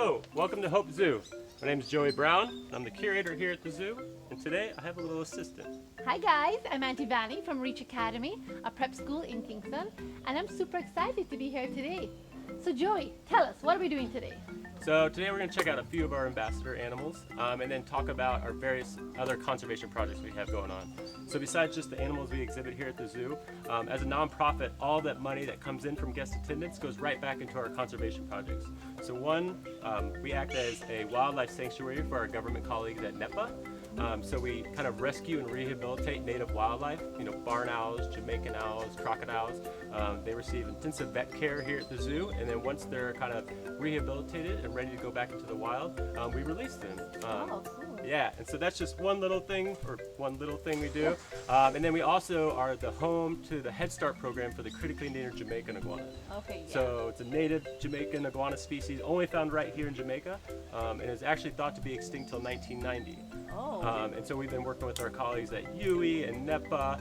Hello, welcome to Hope Zoo. My name is Joey Brown. I'm the curator here at the zoo, and today I have a little assistant. Hi guys, I'm Auntie Vanny from Reach Academy, a prep school in Kingston, and I'm super excited to be here today. So Joey, tell us, what are we doing today? So today we're going to check out a few of our ambassador animals and then talk about our various other conservation projects we have going on. So besides just the animals we exhibit here at the zoo, as a nonprofit, all that money that comes in from guest attendance goes right back into our conservation projects. So one, we act as a wildlife sanctuary for our government colleagues at NEPA. So we kind of rescue and rehabilitate native wildlife, barn owls, Jamaican owls, crocodiles. They receive intensive vet care here at the zoo, and then once they're kind of rehabilitated and ready to go back into the wild, we release them. Cool. Yeah, and so that's just one little thing we do. And then we also are the home to the Head Start program for the critically endangered Jamaican iguana. Okay, yeah. So it's a native Jamaican iguana species only found right here in Jamaica, and is actually thought to be extinct till 1990. Oh. And so we've been working with our colleagues at UE and NEPA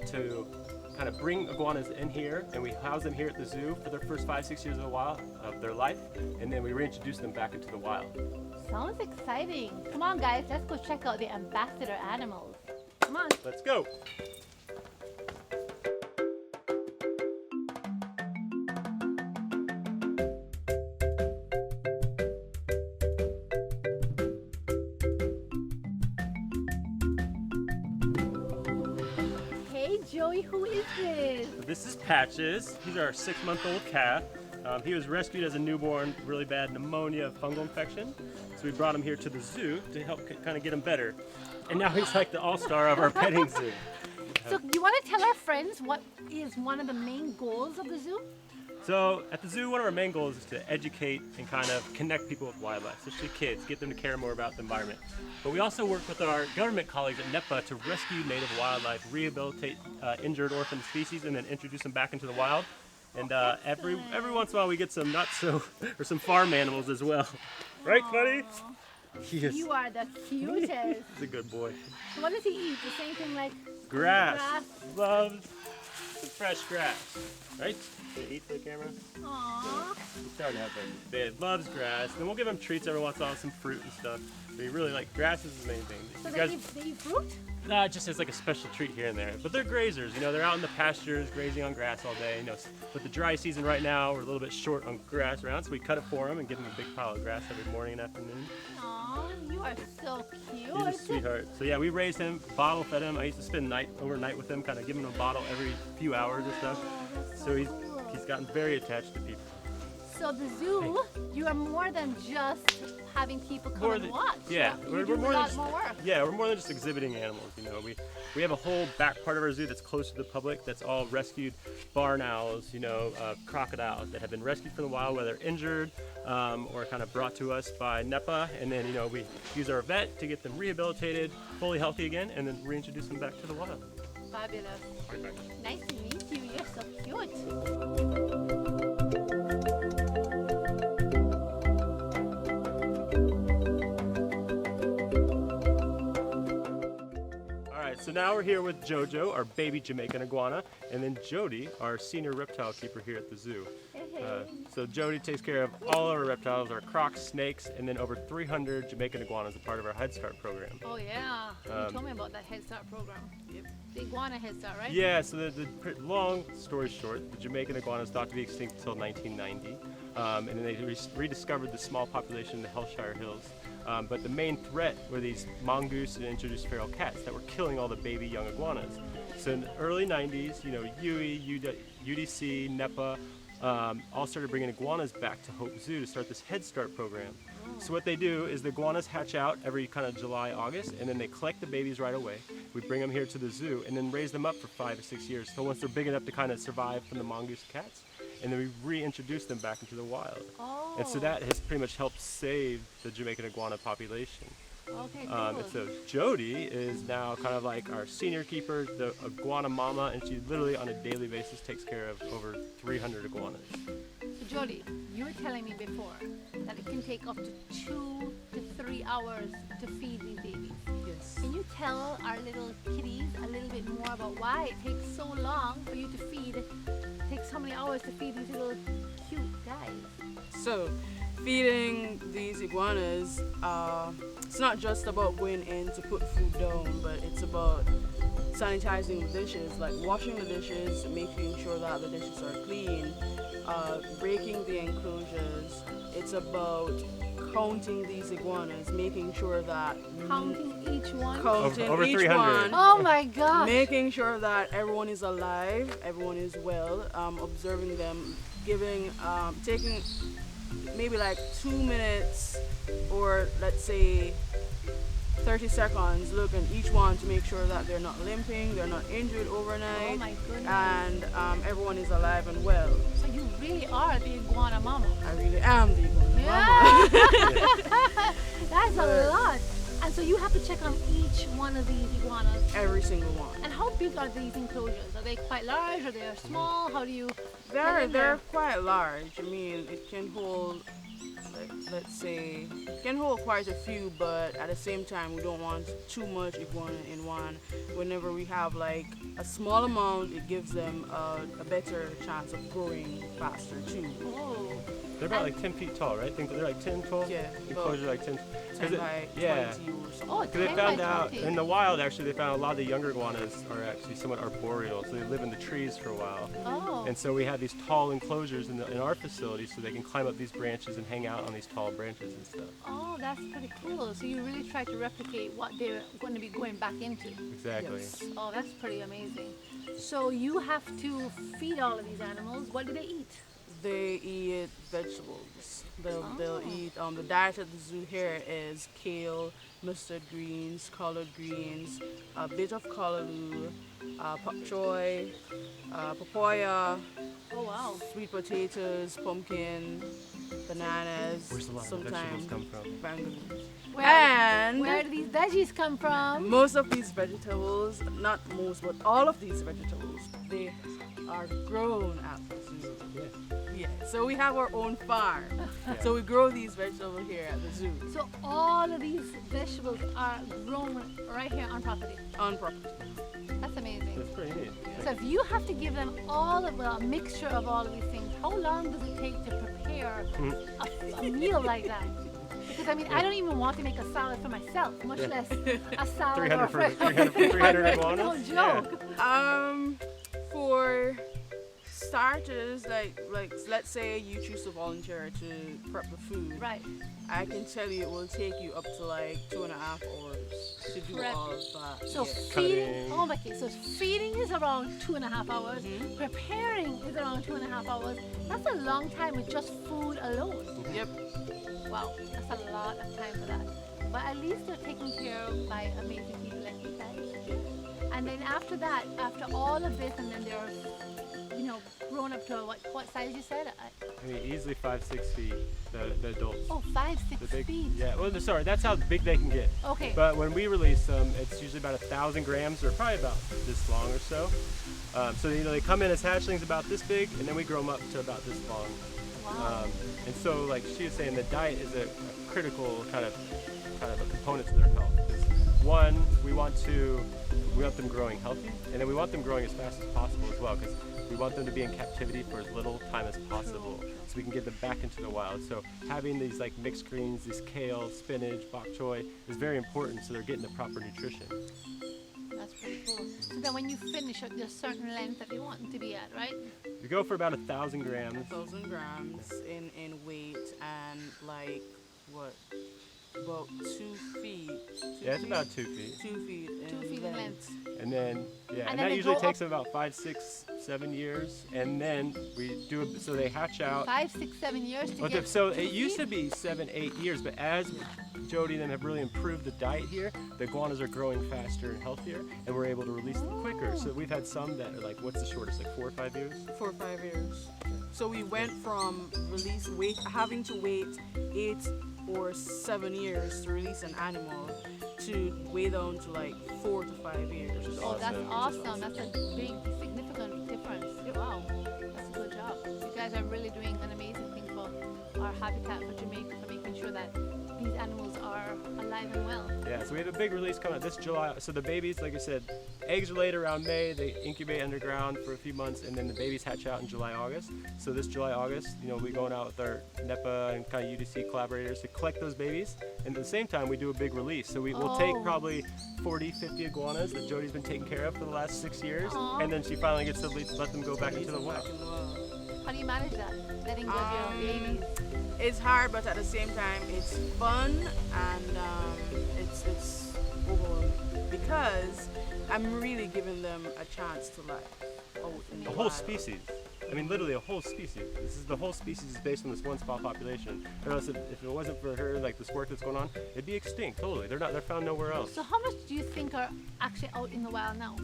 to kind of bring iguanas in here, and we house them here at the zoo for their first 5-6 years of their life, and then we reintroduce them back into the wild. Sounds exciting. Come on guys, let's go check out the ambassador animals. Come on. Let's go. Hey Joey, who is this? This is Patches. He's our 6-month-old cat. He was rescued as a newborn, really bad pneumonia, fungal infection. So we brought him here to the zoo to help kind of get him better. And now he's like the all-star of our petting zoo. So you want to tell our friends what is one of the main goals of the zoo? So at the zoo, one of our main goals is to educate and kind of connect people with wildlife, especially kids, get them to care more about the environment. But we also work with our government colleagues at NEPA to rescue native wildlife, rehabilitate injured orphan species, and then introduce them back into the wild. And every once in a while we get some or some farm animals as well. Right, buddy? Yes. You are the cutest. He's a good boy. So what does he eat? The same thing like Grass. grass? Loves the fresh grass. Right? They eat for the camera. Aww. He's starting to have baby. He loves grass. Then we'll give him treats every once in a while, some fruit and stuff. But he really grass is the main thing. So You they eat fruit? just as like a special treat here and there. But they're grazers, they're out in the pastures grazing on grass all day. With the dry season right now, we're a little bit short on grass around, so we cut it for them and give them a big pile of grass every morning and afternoon. Aww, you are so cute. He's a sweetheart. So yeah, we raised him, bottle fed him. I used to spend overnight with him, kind of giving him a bottle every few hours or so. So he's gotten very attached to people. So the zoo, you are more than just having people come and watch. Yeah, you do a lot more work. Yeah, we're more than just exhibiting animals. We have a whole back part of our zoo that's close to the public. That's all rescued barn owls, crocodiles that have been rescued from the wild, whether injured or kind of brought to us by NEPA, and then we use our vet to get them rehabilitated, fully healthy again, and then reintroduce them back to the wild. Fabulous. Right. Nice to meet you. You're so cute. So now we're here with JoJo, our baby Jamaican iguana, and then Jody, our senior reptile keeper here at the zoo. So Jody takes care of all our reptiles, our crocs, snakes, and then over 300 Jamaican iguanas, a part of our Head Start program. Oh yeah, you told me about that Head Start program. The iguana Head Start, right? Yeah, so the long story short, the Jamaican iguana is thought to be extinct until 1990, and then they rediscovered the small population in the Hellshire Hills. But the main threat were these mongoose and introduced feral cats that were killing all the baby young iguanas. So in the early 90s, UE, UDC, NEPA, all started bringing iguanas back to Hope Zoo to start this Head Start program. So what they do is the iguanas hatch out every kind of July, August, and then they collect the babies right away. We bring them here to the zoo and then raise them up for 5 or 6 years. So once they're big enough to kind of survive from the mongoose cats, and then we reintroduce them back into the wild. Oh. And so that has pretty much helped save the Jamaican iguana population. Okay, cool. And so Jody is now kind of like our senior keeper, the iguana mama, and she literally on a daily basis takes care of over 300 iguanas. So Jody, you were telling me before that it can take up to 2 to 3 hours to feed these babies. Yes. Can you tell our little kitties a little bit more about why it takes so long for you to feed? It takes so many hours to feed these little cute guys. So feeding these iguanas, it's not just about going in to put food down, but it's about sanitizing the dishes, like washing the dishes, making sure that the dishes are clean, breaking the enclosures. It's about counting these iguanas, making sure that Counting each one. counting Over each 300. one, Oh my gosh. making sure that everyone is alive, everyone is well, observing them, giving, taking maybe like 2 minutes or let's say 30 seconds, look at each one to make sure that they're not limping, they're not injured overnight, Oh my goodness. and everyone is alive and well. So you really are the iguana mama. I really am the iguana mama. Yeah. That's a lot. And so you have to check on each one of these iguanas. Every single one. And how big are these enclosures? Are they quite large? Are they small? How do you? They're quite large. I mean, it can hold, let's say, can hold quite a few, but at the same time, we don't want too much iguana in one. Whenever we have like a small amount, it gives them a better chance of growing faster too. Oh. They're about like 10 feet tall, right? I think they're like 10, 12? Yeah, Enclosure like 10. 10 by 20 yeah. or something. Oh, Because they 10 found by out 20. in the wild, actually, they found a lot of the younger iguanas are actually somewhat arboreal, so they live in the trees for a while. Oh. And so we have these tall enclosures in our facility so they can climb up these branches and hang out on these tall branches and stuff. Oh, that's pretty cool. So you really try to replicate what they're going to be going back into. Exactly. Yes. Oh, that's pretty amazing. So you have to feed all of these animals. What do they eat? They eat vegetables. They'll Oh. eat, the diet at the zoo here is kale, mustard greens, collard greens, a bit of callaloo, pak choy, papaya, Oh, wow. sweet potatoes, pumpkin, bananas, Where's a lot of sometimes vegetables come from? mangoes. Where, And where do these veggies come from? most of these vegetables, not most, but all of these vegetables, they are grown at the zoo. Yeah, so we have our own farm. So we grow these vegetables here at the zoo So all of these vegetables are grown right here on property. on property. That's amazing. That's pretty neat. So if you have to give them all of a mixture of all of these things, how long does it take to prepare a meal like that? Because I mean, I don't even want to make a salad for myself, much less a salad 300 or for 300 iguanas? No joke. For starters, like let's say you choose to volunteer to prep the food. Right. I can tell you it will take you up to like 2.5 hours to do Prep. all of that. So yeah. feeding, Cutting. oh my god, so feeding is around 2.5 hours. Mhm. Preparing is around 2.5 hours. That's a long time with just food alone. Yep. Wow, that's a lot of time for that. But at least they're taken care of by amazing people like you guys. And then after that, after all of this, and then they're, grown up to what size you said? I mean, easily 5-6 feet, the adults. Oh, 5, 6 The big, feet. yeah, well, sorry, that's how big they can get. Okay. But when we release them, it's usually about 1,000 grams, or probably about this long or so. So they come in as hatchlings about this big, and then we grow them up to about this long. Wow. And so, like she was saying, the diet is a critical kind of a component to their health. Because one, we want them growing healthy, and then we want them growing as fast as possible as well, because we want them to be in captivity for as little time as possible, so we can get them back into the wild. So having these like mixed greens, these kale, spinach, bok choy, is very important, so they're getting the proper nutrition. That's pretty cool. So then when you finish it, there's a certain length that you want them to be at, right? We go for about 1,000 grams. 1,000 grams in weight and like what? About 2 feet. Yeah, it's about 2 feet. 2 feet in 2 feet in length. And then, yeah, And and then that they usually grow takes up- them about 5, 6, 7 years. And then we do, so they hatch out. 5, 6, 7 years to Well, get so 2 it used to feet? be 7, 8 years, but as Jody and them have really improved the diet here, the iguanas are growing faster and healthier, and we're able to release them quicker. So we've had some that are like, what's the shortest, like 4 or 5 years? 4 or 5 years. So we went from having to wait 8 or 7 years to release an animal to way down to like 4 to 5 years. Oh, that's Awesome. awesome. That's a big, significant difference. Wow, that's a good job. You guys are really doing an amazing thing for our habitat for Jamaica, for making sure that these animals are alive and well. Yeah, so we have a big release coming out this July. So the babies, like I said, eggs are laid around May. They incubate underground for a few months, and then the babies hatch out in July, August. So this July, August, we'll be going out with our NEPA and kind of UDC collaborators to collect those babies. And at the same time, we do a big release. So we'll take probably 40, 50 iguanas that Jody's been taking care of for the last 6 years, and then she finally gets to let them go back into the wild. How do you manage that? Letting go of your babies? It's hard, but at the same time, it's fun and it's overwhelming because I'm really giving them a chance to live out in the A whole wild. species. I mean, literally a whole species. This is the whole species is based on this one spot population. Or else if it wasn't for her, like this work that's going on, it'd be extinct totally. They're found nowhere else. So how much do you think are actually out in the wild now?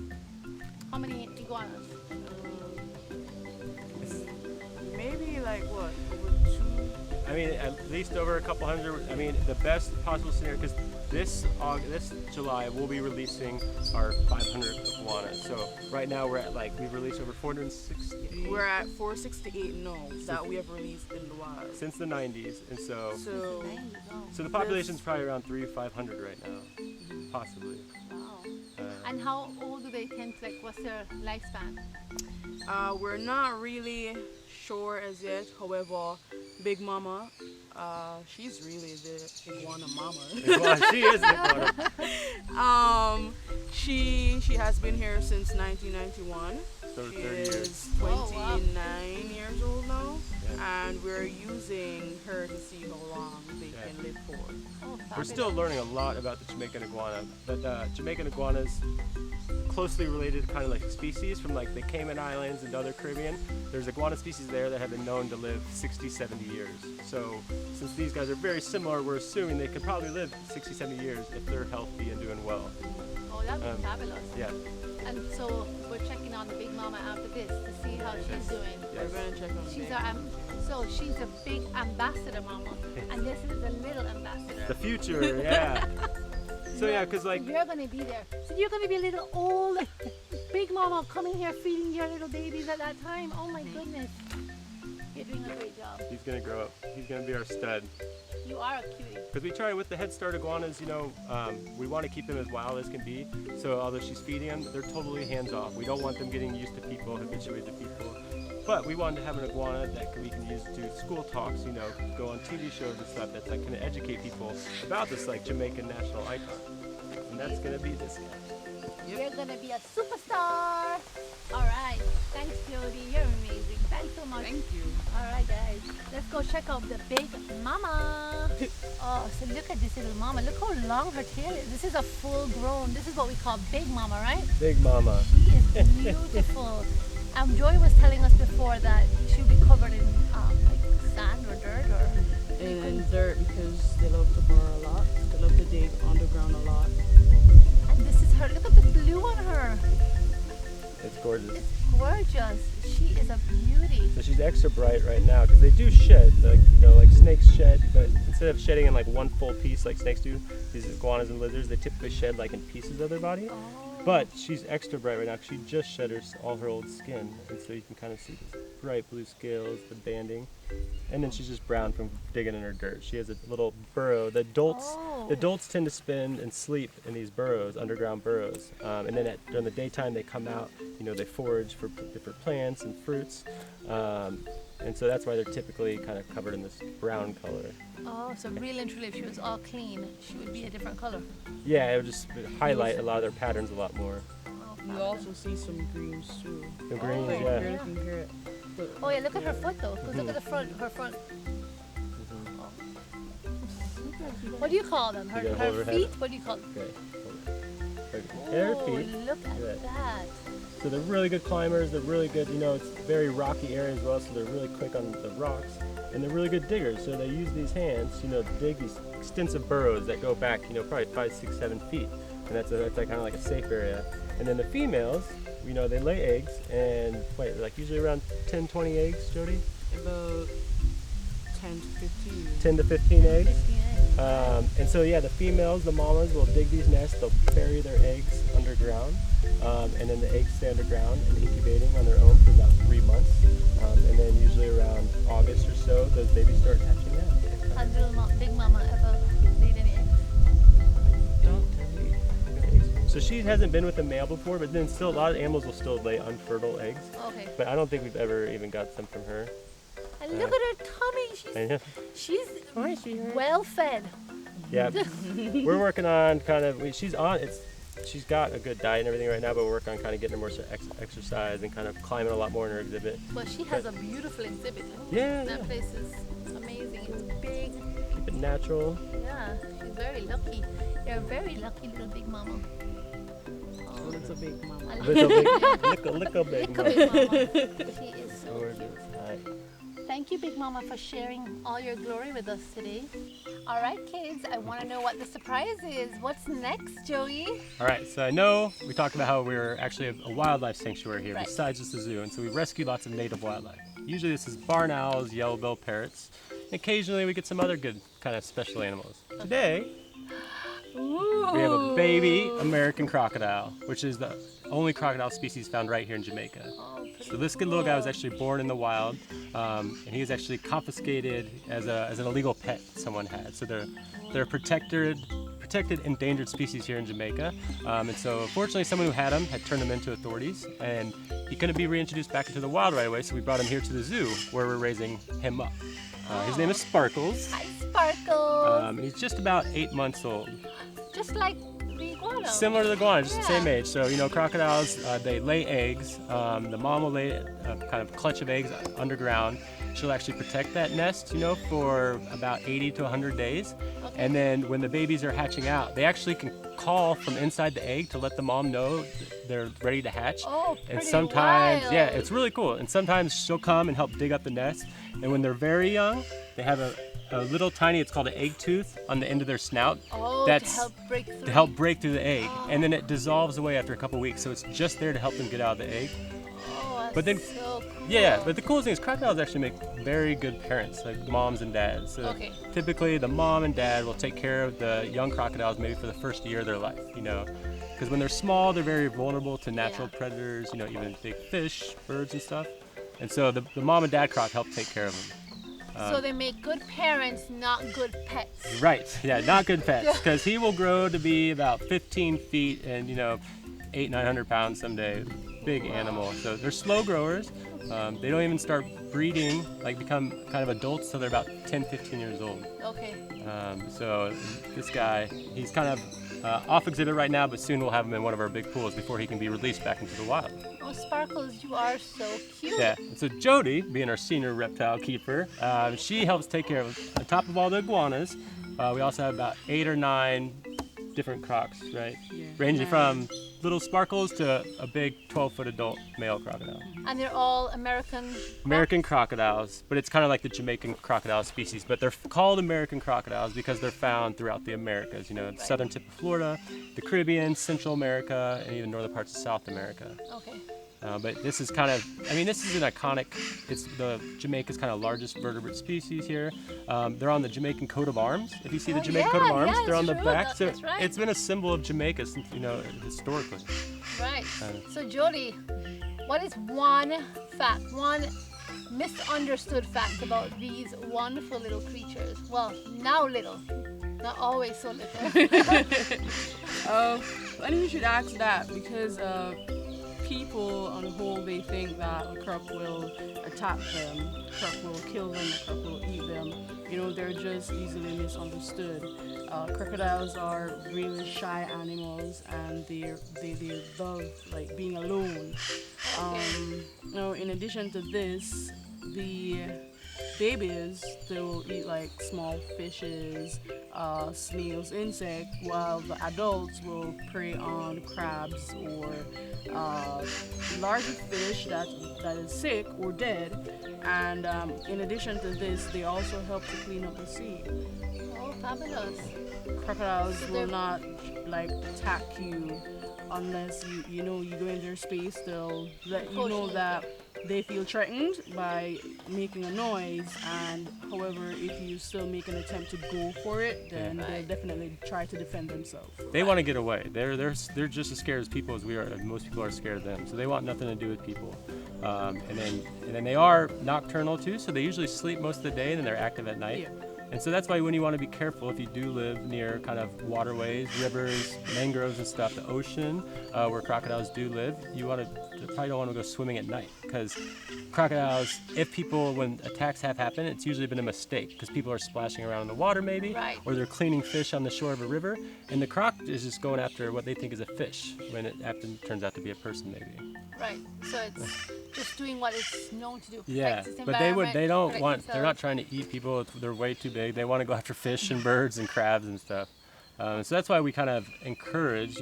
How many iguanas? Maybe like what, over 2? I mean, at least over a couple hundred. I mean, the best possible scenario, because this July we'll be releasing our 500 iguanas. So right now we're at we've released over 460. We're at 468 now that we have released in the wild. Since the 90s, and so Nice. the population's probably around 300-500 right now, possibly. Wow. And how old do they tend to, what's their lifespan? We're not really sure as yet. However, Big Mama, she's really the iguana mama. She is the iguana. She has been here since 1991. So She 30 years. is Oh, wow. 29 years old now, Yeah. and we're using her to see how long they can live for. Oh, We're still learning a lot about the Jamaican iguana, but Jamaican iguanas closely related kind of species from the Cayman Islands and other Caribbean. There's iguana species there that have been known to live 60, 70 years. So since these guys are very similar, we're assuming they could probably live 60, 70 years if they're healthy and doing well. Oh, that'd be fabulous. Yeah. And so we're checking on the Big Mama after this to see how she's doing. Yes. We're gonna check on She's Big. our so she's a big ambassador mama, and this is a little ambassador. The future, yeah. So yeah, because You're gonna be there. So you're gonna be a little old Big Mama coming here feeding your little babies at that time. Oh my goodness. You're doing a great job. he's gonna grow up. He's gonna be our stud. You are a cutie. Because we try with the Head Start iguanas, we want to keep them as wild as can be. So although she's feeding them, they're totally hands off. We don't want them getting used to people, habituated to people. But we wanted to have an iguana that we can use to do school talks, go on TV shows and stuff that's going to educate people about this Jamaican national icon. And that's going to be this guy. You're gonna be a superstar. All right. Thanks, Jody. You're amazing. Thanks so much. Thank you. All right, guys. Let's go check out the Big Mama. Oh, so look at this little mama. Look how long her tail is. This is a full-grown. This is what we call Big Mama, right? Big Mama. She is beautiful. Joy was telling us before that she'll be covered in sand or dirt or. And dirt because they love to burrow a lot. They love to dig underground a lot. And this is her. Look at the blue on her. It's gorgeous. It's gorgeous. She is a beauty. So she's extra bright right now because they do shed, like snakes shed, but instead of shedding in one full piece like snakes do, these iguanas and lizards, they typically shed in pieces of their body. Oh. But she's extra bright right now because she just shed all her old skin, and so you can kind of see these bright blue scales, the banding, and then she's just brown from digging in her dirt. She has a little burrow. The adults tend to spend and sleep in these burrows, underground burrows, and then during the daytime they come out. They forage for different plants and fruits, and so that's why they're typically kind of covered in this brown color. Oh, so really and truly, if she was all clean, she would be a different color. Yeah, it would just highlight a lot of their patterns a lot more. Oh, You also see some greens too. The greens, Like, yeah. here you can hear it. But Oh yeah, look at her foot though. 'Cause look at the front, her front. Mhm. What do you call them? Her, You gotta hold her her feet? head. What do you call them? Okay. Their Oh, feet. look at Yeah. that. So they're really good climbers. They're really good. It's a very rocky area as well, so they're really quick on the rocks, and they're really good diggers. So they use these hands, to dig these extensive burrows that go back, probably 5, 6, 7 feet, and that's kind of like a safe area. And then the females, they lay eggs, and usually around 10, 20 eggs, Jody. about 10 to 15. 10 to 15 eggs. 15 eggs. And so yeah, the females, the mamas, will dig these nests. They'll bury their eggs underground, and then the eggs stay underground and incubating on their own for about 3 months. And then usually around August or so, those babies start hatching out. Has little Big Mama ever So she hasn't been with a male before, but then still a lot of animals will still lay unfertile eggs. Okay. But I don't think we've ever even got some from her. And look at her tummy. She's well fed. Yeah, we're working on kind of, she's got a good diet and everything right now, but we're working on kind of getting her more exercise and kind of climbing a lot more in her exhibit. But she has a beautiful exhibit. Yeah. That place is amazing. It's big. Keep it natural. Yeah, she's very lucky. You're a very lucky little big mama. Oh, it's a big mama. Little big Little mama. big mama. She is so Gorgeous. cute. Hi. Thank you, Big Mama, for sharing all your glory with us today. All right, kids, I want to know what the surprise is. What's next, Joey? All right, so I know we talked about how we're actually a wildlife sanctuary here, Right. besides just a zoo, and so we rescue lots of native wildlife. Usually this is barn owls, yellow-billed parrots. Occasionally we get some other good kind of special animals. Today, Ooh. we have a baby American crocodile, which is the only crocodile species found right here in Jamaica. Oh, pretty So this good little guy was cool. actually born in the wild, and he was actually confiscated as an illegal pet someone had. So they're protected endangered species here in Jamaica. And so unfortunately someone who had him had turned him into authorities, and he couldn't be reintroduced back into the wild right away, so we brought him here to the zoo where we're raising him up. His name is Sparkles, Hi, Sparkles. and he's just about 8 months old. Just like the iguana. Similar to the iguana, just the same Yeah. age. So, you know, crocodiles, they lay eggs. The mom will lay a kind of clutch of eggs underground. She'll actually protect that nest, you know, for about 80 to 100 days. Okay. And then when the babies are hatching out, they actually can call from inside the egg to let the mom know they're ready to hatch. Oh, And pretty sometimes, wild. yeah, it's really cool. And sometimes she'll come and help dig up the nest. And when they're very young, they have a little tiny, it's called an egg tooth on the end of their snout. Oh, That's to help break through. to help break through the egg, and then it dissolves away after a couple weeks, so it's just there to help them get out of the egg. Oh, that's But then- so cool. Yeah, but the coolest thing is crocodiles actually make very good parents, like moms and dads. So Okay. typically the mom and dad will take care of the young crocodiles maybe for the first year of their life, you know, because when they're small, they're very vulnerable to natural Yeah. predators, you know, even big fish, birds and stuff. And so the mom and dad croc help take care of them. So they make good parents, not good pets. Right, yeah, not good pets, because he will grow to be about 15 feet and, you know, 800-900 pounds someday. Big animal. So they're slow growers. They don't even start breeding, like become kind of adults till they're about 10-15 years old. Okay. So this guy, he's kind of off exhibit right now, but soon we'll have him in one of our big pools before he can be released back into the wild. Oh, Sparkles, you are so cute. Yeah, and so Jody, being our senior reptile keeper, she helps take care of, on top of all the iguanas, we also have about 8 or 9 different crocs, right? Yeah. Ranging 9. from little Sparkles to a big 12-foot adult male crocodile. And they're all American. American crocodiles, but it's kind of like the Jamaican crocodile species, but they're called American crocodiles because they're found throughout the Americas, you know, the southern tip of Florida, the Caribbean, Central America, and even northern parts of South America. Okay. But this is kind of, I mean, this is an iconic, it's the Jamaica's kind of largest vertebrate species here. They're on the Jamaican coat of arms. If you see the Oh, Jamaican yeah, coat of arms, yeah, they're on the it's back. true. So That's right. it's been a symbol of Jamaica since, you know, historically. Right. So, Jody, what is one fact, one misunderstood fact about these wonderful little creatures? Well, now little, not always so little. I think you should ask that because people on the whole, they think that a croc will attack them, a croc will kill them, a croc will eat them. You know, they're just easily misunderstood. Crocodiles are really shy animals, and they love like being alone. You know, in addition to this, the babies, they will eat like small fishes, snails, insects, while the adults will prey on crabs or larger fish that is sick or dead. And in addition to this, they also help to clean up the sea. Oh, fabulous. Crocodiles So will they're- not like attack you unless you know you go in their space. They'll let you know that they feel threatened by making a noise, and however, if you still make an attempt to go for it, then they'll definitely try to defend themselves. They want to get away. They're just as scared as people as we are. And most people are scared of them. So they want nothing to do with people. And then they are nocturnal too. So they usually sleep most of the day, and then they're active at night. Yeah. And so that's why when you want to be careful, if you do live near kind of waterways, rivers, mangroves and stuff, the ocean where crocodiles do live, you probably don't want to go swimming at night, because crocodiles, when attacks have happened, it's usually been a mistake because people are splashing around in the water maybe, Right. or they're cleaning fish on the shore of a river, and the croc is just going after what they think is a fish when it turns out to be a person maybe. Right. So it's just doing what it's known to do. Yeah, Protects its but they're environment, not protects trying to eat people. They're way too big. They want to go after fish and birds and crabs and stuff. So that's why we kind of encourage,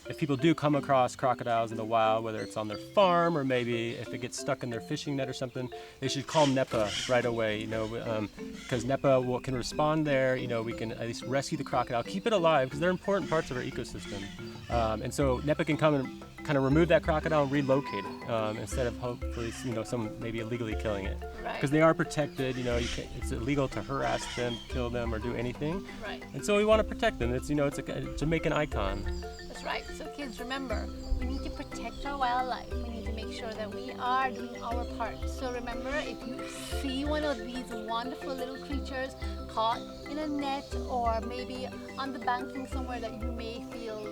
if people do come across crocodiles in the wild, whether it's on their farm or maybe if it gets stuck in their fishing net or something, they should call NEPA right away, because NEPA can respond there. We can at least rescue the crocodile, keep it alive, because they're important parts of our ecosystem. And so NEPA can come and kind of remove that crocodile and relocate it, instead of hopefully, someone maybe illegally killing it. Right. Because they are protected, it's illegal to harass them, kill them, or do anything. Right. And so we want to protect them. It's, it's a Jamaican icon. That's right. So kids, remember, we need to protect our wildlife. We need to make sure that we are doing our part. So remember, if you see one of these wonderful little creatures caught in a net or maybe on the banking somewhere that you may feel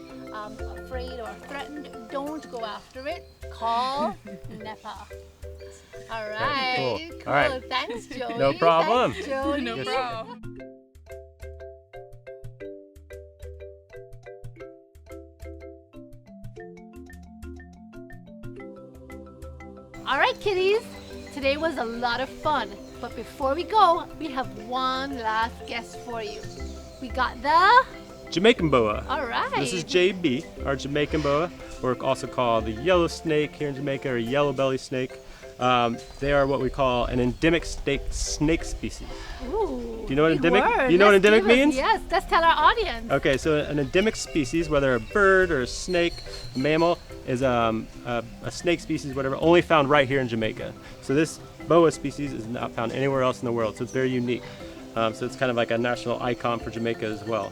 afraid or threatened, don't go after it. Call NEPA. All right. Cool. Cool. All right. Thanks, Joey. No problem. Thanks, Jody. No Yes. problem. All right, kiddies. Today was a lot of fun. But before we go, we have one last guest for you. We got the... Jamaican Boa. All right. This is JB, our Jamaican Boa, or also called the yellow snake here in Jamaica, or yellow belly snake. They are what we call an endemic snake species. Ooh, Do you know what big endemic? word. Do you know what Let's endemic give us- means? Yes, let's tell our audience. Okay, so an endemic species, whether a bird or a snake, a mammal, is a snake species, whatever, only found right here in Jamaica. So this boa species is not found anywhere else in the world, so it's very unique. So it's kind of like a national icon for Jamaica as well.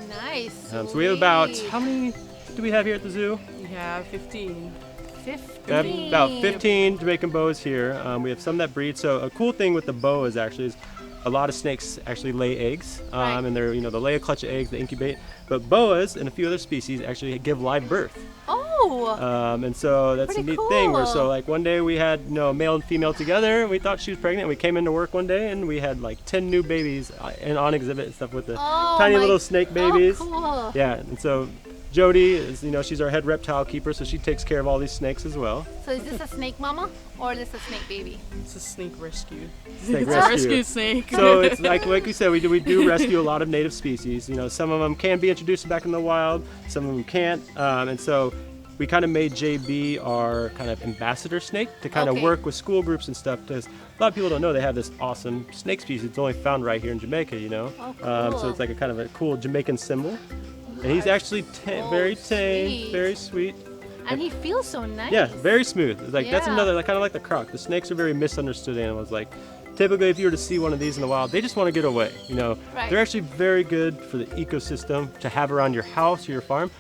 Nice. So we have about, sweet. how many do we have here at the zoo? We have 15. 15. We have about 15 Jamaican boas here. We have some that breed. So a cool thing with the boas actually is a lot of snakes actually lay eggs, Right. and they're they lay a clutch of eggs, they incubate. But boas and a few other species actually give live birth. Oh, And so that's Pretty a neat thing. Where cool. so like one day we had male and female together. We thought she was pregnant. We came into work one day and we had like 10 new babies and on exhibit and stuff with the Oh tiny my- little snake babies. Oh, cool. Yeah, and so Jody is she's our head reptile keeper, so she takes care of all these snakes as well. So is this a snake mama or is this a snake baby? It's a snake rescue. Snake It's a rescue snake. So it's like we said, we do rescue a lot of native species. Some of them can be introduced back in the wild, some of them can't, and so we kind of made JB our kind of ambassador snake to kind of Okay. work with school groups and stuff, because a lot of people don't know they have this awesome snake species. It's only found right here in Jamaica, Oh, So cool. it's like a kind of a cool Jamaican symbol. And he's actually very tame, sweet. very sweet. And he feels so nice. Yeah, very smooth. Like that's Yeah. another, kind of like the croc. The snakes are very misunderstood animals. Like typically, if you were to see one of these in the wild, they just want to get away. Right. They're actually very good for the ecosystem to have around your house or your farm.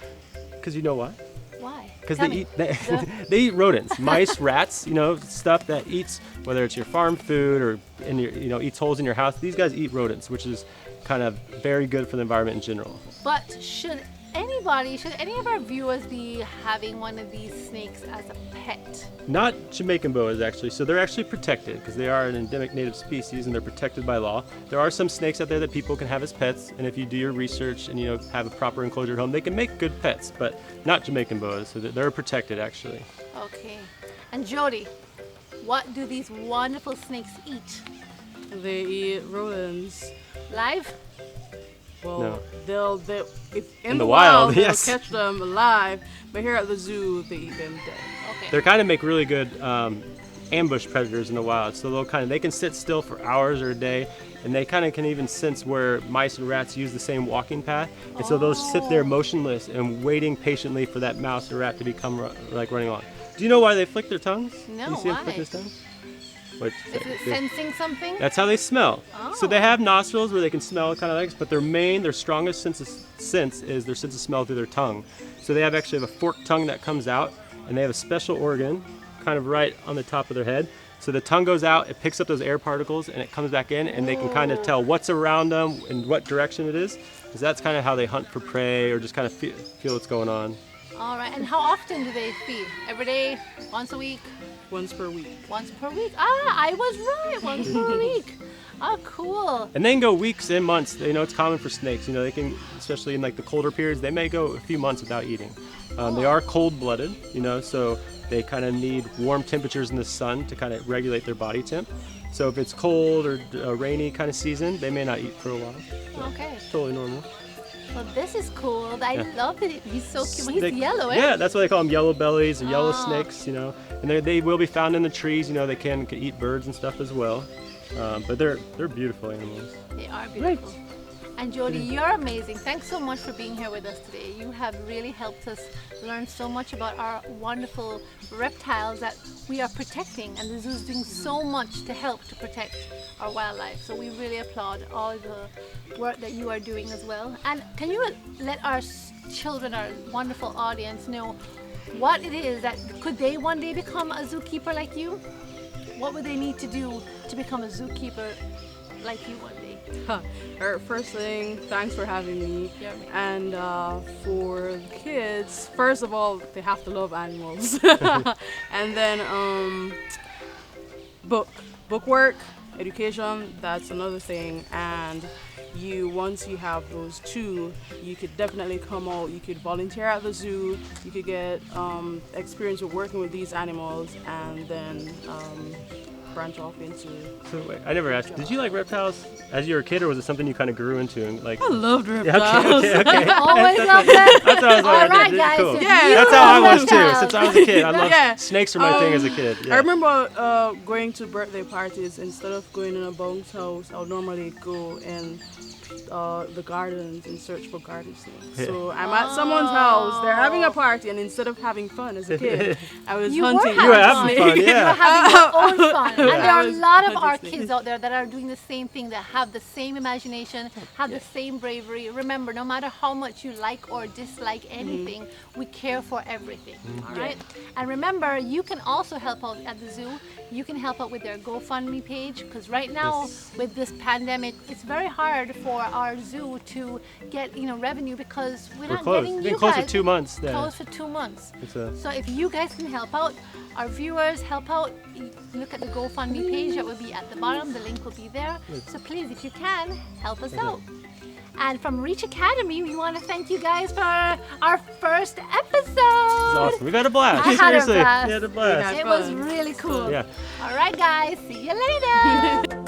Because you know why? Why? Because Tell they me. eat they eat rodents, mice, rats. Stuff that eats, whether it's your farm food or in your eats holes in your house. These guys eat rodents, which is kind of very good for the environment in general. But should any of our viewers be having one of these snakes as a pet? Not Jamaican boas, actually. So they're actually protected because they are an endemic native species and they're protected by law. There are some snakes out there that people can have as pets, and if you do your research and have a proper enclosure at home, they can make good pets, but not Jamaican boas. So they're protected, actually. Okay. And Jody, what do these wonderful snakes eat? They eat rodents. Live? Well, No. they'll if in In the the wild, wild, yes. they'll catch them alive, but here at the zoo they eat them dead. Okay. They kind of make really good ambush predators in the wild. So they can sit still for hours or a day, and they kind of can even sense where mice and rats use the same walking path, and so they'll sit there motionless and waiting patiently for that mouse or rat to become running along. Do you know why they flick their tongues? No, Do you see them why? flick their tongues? Which, Is it sensing something? that's how they smell. So they Oh. have nostrils where they can smell kind of like, but their strongest sense is their sense of smell through their tongue. So they actually have a forked tongue that comes out, and they have a special organ, kind of right on the top of their head, So the tongue goes out, it picks up those air particles, and it comes back in, and they can kind of tell what's around them and what direction it is. Because that's kind of how they hunt for prey or just kind of feel what's going on. All right, and how often do they feed? Every day? Once a week? Once per week. Once per week? Ah, I was right, once per week. Oh, cool. And they can go weeks and months. You know, it's common for snakes. You know, they can, especially in like the colder periods, they may go a few months without eating. They are cold-blooded, you know, so they kind of need warm temperatures in the sun to kind of regulate their body temp. So if it's cold or a rainy kind of season, they may not eat for a while. So Okay. totally normal. Well, this is cool. I love it. He's so cute. He's They- yellow, eh? Yeah, that's why they call them yellow bellies or yellow snakes, you know. And they will be found in the trees, you know, they can eat birds and stuff as well. But they're beautiful animals. They are beautiful. And Jody, you're amazing. Thanks so much for being here with us today. You have really helped us learn so much about our wonderful reptiles that we are protecting, and the zoo is doing so much to help to protect our wildlife. So we really applaud all the work that you are doing as well. And can you let our children, our wonderful audience, know what it is that could they one day become a zookeeper like you? What would they need to do to become a zookeeper like you one day? Alright, first thing, thanks for having me. Yeah. And for the kids, first of all, they have to love animals. And then book work, education, that's another thing. And once you have those two, you could definitely come out, you could volunteer at the zoo, you could get experience with working with these animals, and then branch off into. So wait, I never asked you, did you like reptiles as you were a kid, or was it something you kind of grew into? And like, I loved yeah, reptiles. okay. Always love that. That's how I was All like, right, yeah, guys. cool. if Yeah, you That's how I love was too. reptiles- Since I was a kid, I loved Yeah. snakes were my thing as a kid. Yeah. I remember going to birthday parties. Instead of going in a bounce house, I would normally go in the gardens and search for garden snakes. So I'm at someone's house, they're having a party, and instead of having fun as a kid, I was You were hunting. having You were having fun, You were yeah. having your own fun. And there are a I was lot of our hunting snakes. kids out there that are doing the same thing, that have the same imagination, have the same bravery. Remember, no matter how much you like or dislike anything, we care for everything, all right? And remember, you can also help out at the zoo. You can help out with their GoFundMe page, because right now, with this pandemic, it's very hard for our zoo to get revenue, because we're not closed. getting We've you been closed for guys 2 months. Yeah. closed for 2 months. It's a- So if you guys can help out, our viewers help out, look at the GoFundMe page that will be at the bottom. The link will be there. So please, if you can, help us out. And from Reach Academy, we want to thank you guys for our first episode. It's awesome. We got a blast. I had a Seriously. blast. We had a blast. It was really cool. Yeah. All right, guys. See you later.